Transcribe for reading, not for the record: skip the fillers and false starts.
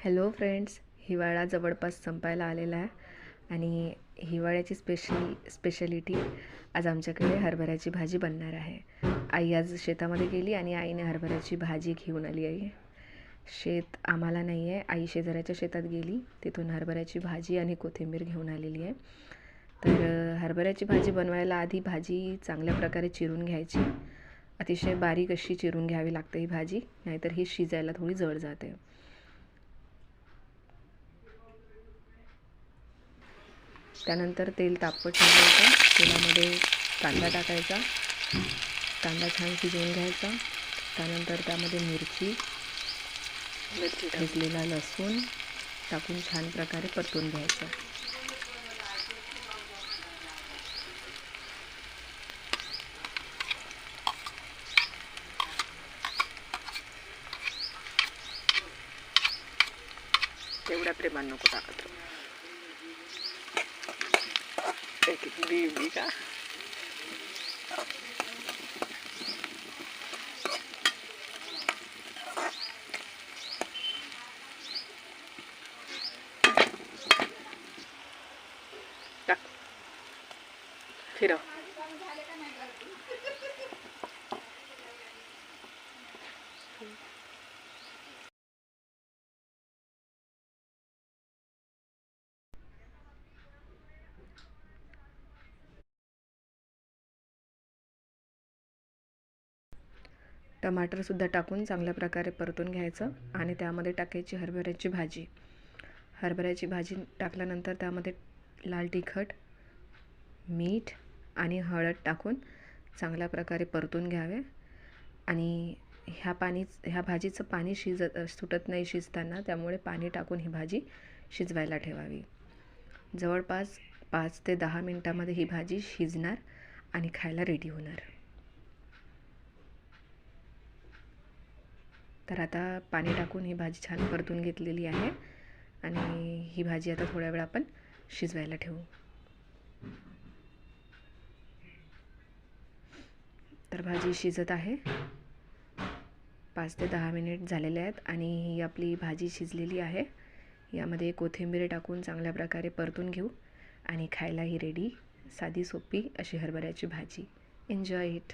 Hello friends, हिवाळा जवळपास संपायला आलेला आहे आणि हिवाळ्याची स्पेशलिटी आज आमच्याकडे हरभऱ्याची भाजी बनणार आहे. आई आज शेतामध्ये गेली आणि आईने हरभऱ्याची भाजी घेऊन आली आहे. शेत आम्हाला नाही आहे, आई शेजाऱ्याच्या शेतात गेली, तिथून हरभऱ्याची भाजी आणि कोथिंबीर घेऊन आलेली आहे. तर हरभऱ्याची भाजी बनवायला आधी भाजी चांगल्या प्रकारे चिरून घ्यायची. अतिशय बारीक अशी चिरून घ्यावी लागते ही भाजी, नाहीतर ही शिजायला थोडी जड जाते. त्यानंतर तेल तापत ठेवायचं. तेलामध्ये कांदा टाकायचा. कांदा छान शिजवून घ्यायचा. त्यानंतर त्यामध्ये मिरची, ठेचलेला लसूण टाकून छान प्रकारे परतून घ्यायचं. तेवढ्या प्रेमान नको टाकत. एक बी का फिरव. टमाटरसुद्धा टाकून चांगल्या प्रकारे परतून घ्यायचं आणि त्यामध्ये टाकायची हरभऱ्याची भाजी. हरभऱ्याची भाजी टाकल्यानंतर त्यामध्ये लाल तिखट, मीठ आणि हळद टाकून चांगल्या प्रकारे परतून घ्यावे. आणि ह्या भाजीचं पाणी सुटत नाही शिजताना, त्यामुळे पाणी टाकून ही भाजी शिजवायला ठेवावी. जवळपास 5 ते 10 मिनटामध्ये ही भाजी शिजणार आणि खायला रेडी होणार. तर आता पाणी टाकून ही भाजी छान परतून घेतलेली आहे आणि ही भाजी आता थोड्या वेळ आपण शिजवायला ठेवू. तर भाजी शिजत आहे. 5 ते 10 मिनिट झालेले आहेत आणि ही आपली भाजी शिजलेली आहे. यामध्ये कोथिंबीर टाकून चांगल्या प्रकारे परतून घेऊ आणि खायला ही रेडी. साधी सोपी अशी हरभऱ्याची भाजी. Enjoy it.